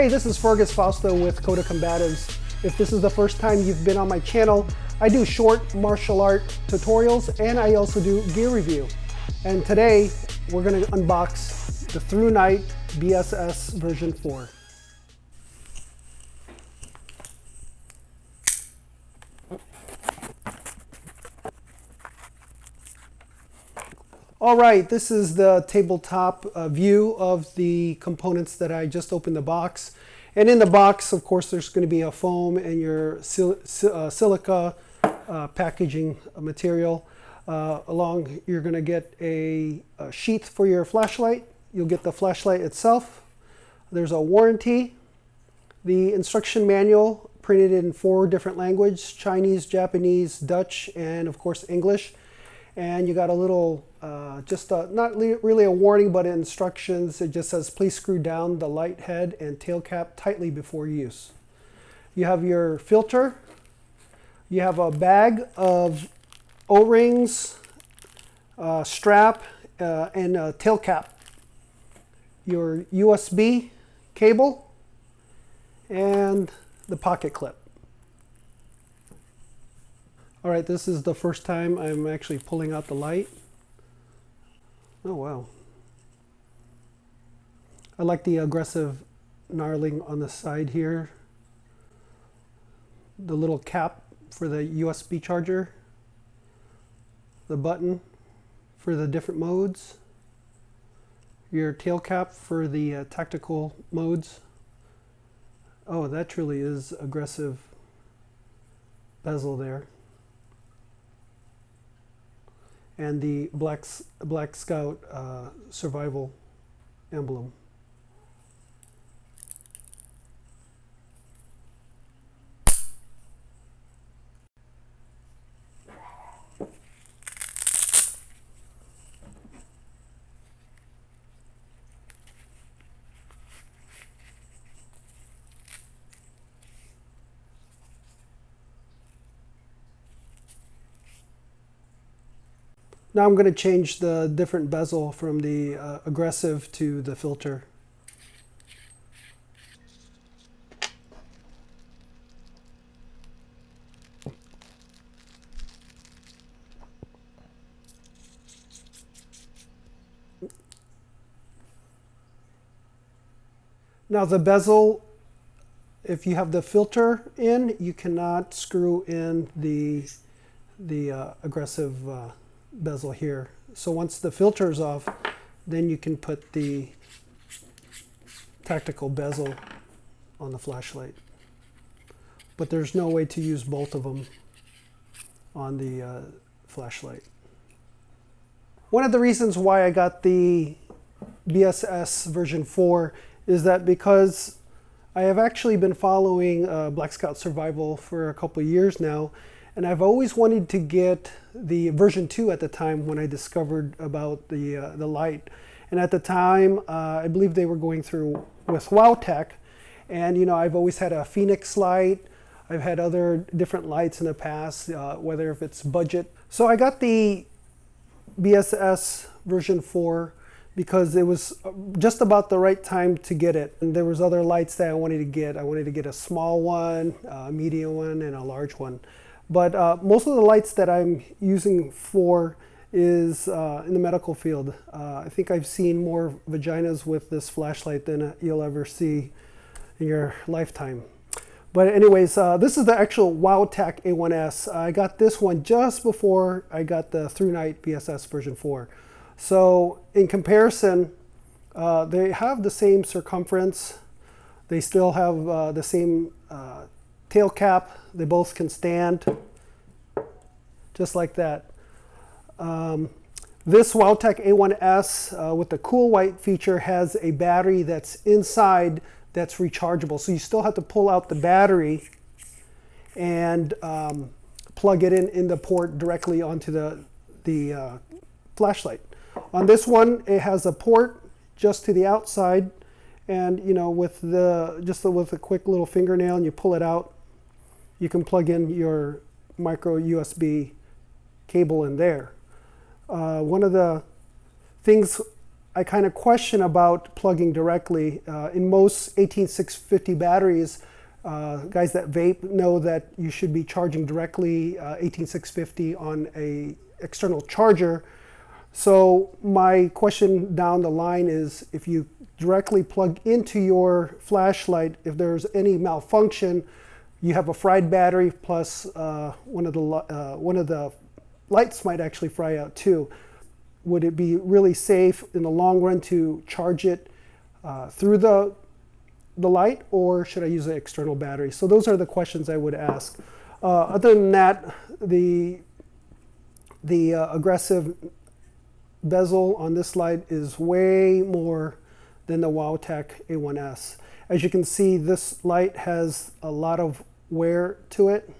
Hey, this is Fergus.Fausto with Coda Combatives. If this is the first time you've been on my channel, I do short martial art tutorials and I also do gear review. And today we're going to unbox the Thrunite BSS V4. All right, this is the tabletop view of the components that I just opened the box. And in the box, of course, there's going to be a foam and your silica packaging material. Along, you're going to get a sheath for your flashlight. You'll get the flashlight itself. There's a warranty. The instruction manual printed in 4 different languages: Chinese, Japanese, Dutch, and of course English. And you got a little, not really a warning, but instructions. It just says, please screw down the light head and tail cap tightly before use. You have your filter. You have a bag of O-rings, strap, and a tail cap. Your USB cable, and the pocket clip. All right, this is the first time I'm actually pulling out the light. Oh, wow. I like the aggressive knurling on the side here. The little cap for the USB charger. The button for the different modes. Your tail cap for the tactical modes. Oh, that truly is aggressive bezel there. And the Black Scout survival emblem. Now I'm going to change the different bezel from the aggressive to the filter. Now the bezel, if you have the filter in, you cannot screw in the aggressive bezel here. So once the filter is off, then you can put the tactical bezel on the flashlight. But there's no way to use both of them on the flashlight. One of the reasons why I got the BSS V4 is that because I have actually been following Black Scout Survival for a couple of years now, and I've always wanted to get the version 2 at the time when I discovered about the light. And at the time, I believe they were going through with WowTech. And you know, I've always had a Phoenix light. I've had other different lights in the past, whether if it's budget. So I got the BSS V4 because it was just about the right time to get it. And there was other lights that I wanted to get. I wanted to get a small one, a medium one, and a large one. But most of the lights that I'm using for is in the medical field. I think I've seen more vaginas with this flashlight than you'll ever see in your lifetime. But anyways, this is the actual WowTech A1S. I got this one just before I got the Thrunite BSS V4. So in comparison, they have the same circumference. They still have the same tail cap. They both can stand just like that. This WowTech A1S with the cool white feature has a battery that's inside that's rechargeable. So you still have to pull out the battery and plug it in the port directly onto the flashlight. On this one, it has a port just to the outside, and you know, with with a quick little fingernail and you pull it out, you can plug in your micro USB cable in there. One of the things I kind of question about plugging directly. In most 18650 batteries, guys that vape know that you should be charging directly 18650 on a external charger. So my question down the line is, if you directly plug into your flashlight, if there's any malfunction, you have a fried battery plus one of the lights might actually fry out too. Would it be really safe in the long run to charge it through the light, or should I use an external battery? So those are the questions I would ask. Other than that, the aggressive bezel on this light is way more than the Wowtech A1S. As you can see, this light has a lot of wear to it,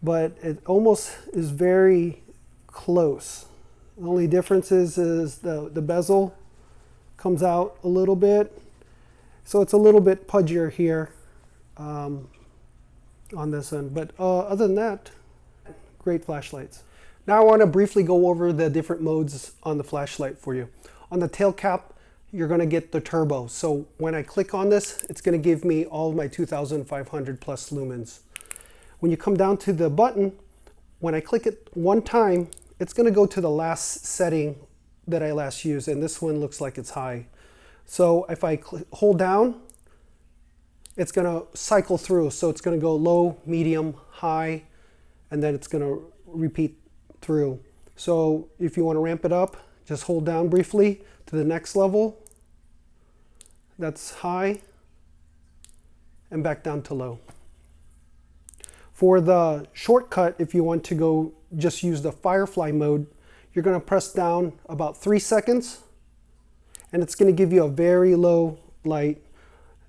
but it almost is very close. The only difference is the bezel comes out a little bit. So it's a little bit pudgier here on this end. But other than that, great flashlights. Now I want to briefly go over the different modes on the flashlight for you. On the tail cap, you're going to get the turbo. So when I click on this, it's going to give me all of my 2,500 plus lumens. When you come down to the button, when I click it one time, it's going to go to the last setting that I last used, and this one looks like it's high. So if I hold down, it's going to cycle through. So it's going to go low, medium, high, and then it's going to repeat through. So if you want to ramp it up, just hold down briefly to the next level. That's high, and back down to low. For the shortcut, if you want to go just use the Firefly mode, you're going to press down about 3 seconds, and it's going to give you a very low light.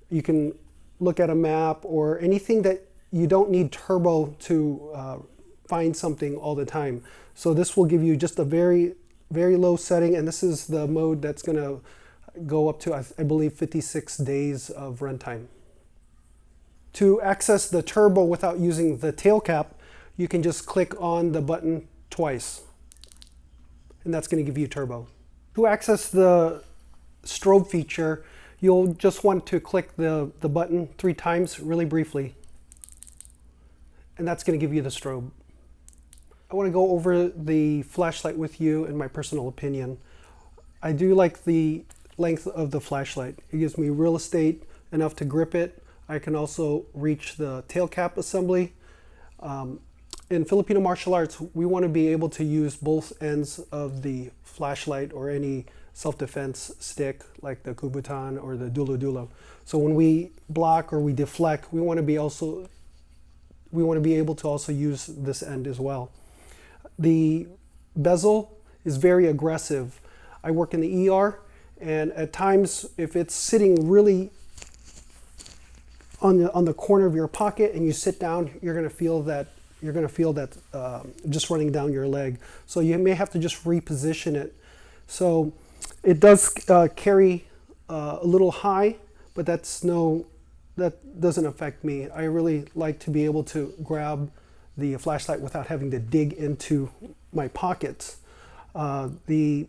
You can look at a map or anything that you don't need turbo to find something all the time. So this will give you just a very, very low setting, and this is the mode that's going to go up to, I believe, 56 days of runtime. To access the turbo without using the tail cap, you can just click on the button twice, and that's going to give you turbo. To access the strobe feature, you'll just want to click the button 3 times really briefly, and that's going to give you the strobe. I want to go over the flashlight with you in my personal opinion. I do like the length of the flashlight. It gives me real estate enough to grip it. I can also reach the tail cap assembly. In Filipino martial arts, we want to be able to use both ends of the flashlight or any self-defense stick like the kubutan or the dulo-dulo. So when we block or we deflect, we want to be able to also use this end as well. The bezel is very aggressive. I work in the ER, and at times if it's sitting really on the corner of your pocket and you sit down, you're going to feel that just running down your leg. So you may have to just reposition it. So it does carry a little high, but that doesn't affect me. I really like to be able to grab the flashlight without having to dig into my pockets. The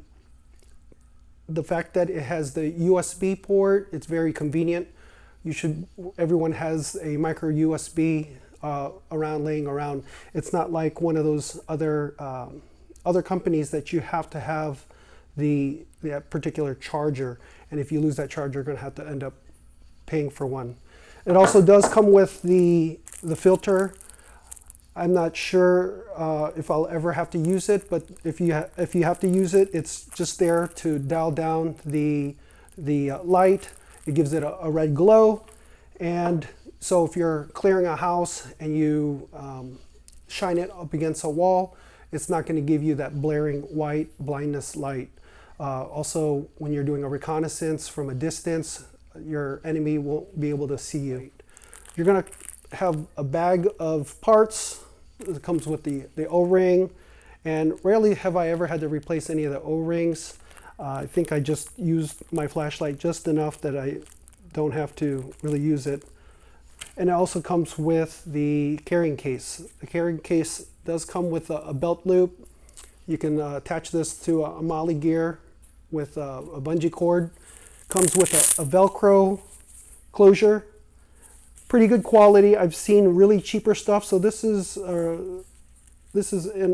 fact that it has the USB port, it's very convenient. Everyone has a micro USB laying around. It's not like one of those other companies that you have to have that particular charger, and if you lose that charger, you're going to have to end up paying for one. It also does come with the filter. I'm not sure if I'll ever have to use it, but if you have to use it, it's just there to dial down the light. It gives it a red glow, and so if you're clearing a house and you shine it up against a wall, it's not going to give you that blaring white blindness light. Also, when you're doing a reconnaissance from a distance, your enemy won't be able to see you. You're going to have a bag of parts that comes with the O-ring, and rarely have I ever had to replace any of the O-rings. I think I just used my flashlight just enough that I don't have to really use it. And it also comes with the carrying case. The carrying case does come with a belt loop. You can attach this to a molly gear with a bungee cord. Comes with a Velcro closure. Pretty good quality. I've seen really cheaper stuff, so this is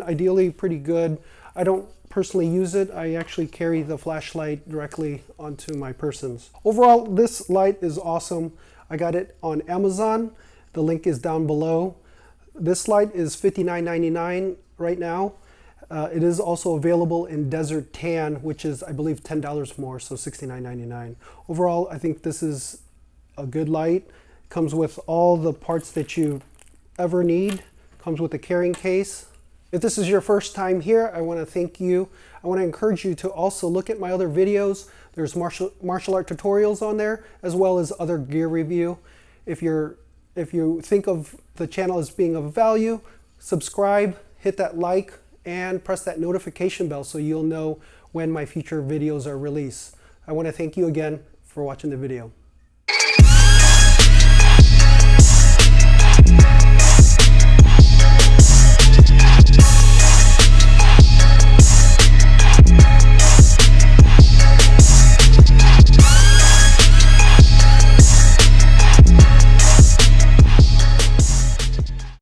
ideally pretty good. I don't personally use it. I actually carry the flashlight directly onto my persons. Overall, this light is awesome. I got it on Amazon. The link is down below. This light is $59.99 right now. It is also available in Desert Tan, which is, I believe, $10 more, so $69.99. Overall, I think this is a good light. Comes with all the parts that you ever need. Comes with a carrying case. If this is your first time here, I want to thank you. I want to encourage you to also look at my other videos. There's martial art tutorials on there, as well as other gear review. If you think of the channel as being of value, subscribe, hit that like, and press that notification bell so you'll know when my future videos are released. I want to thank you again for watching the video.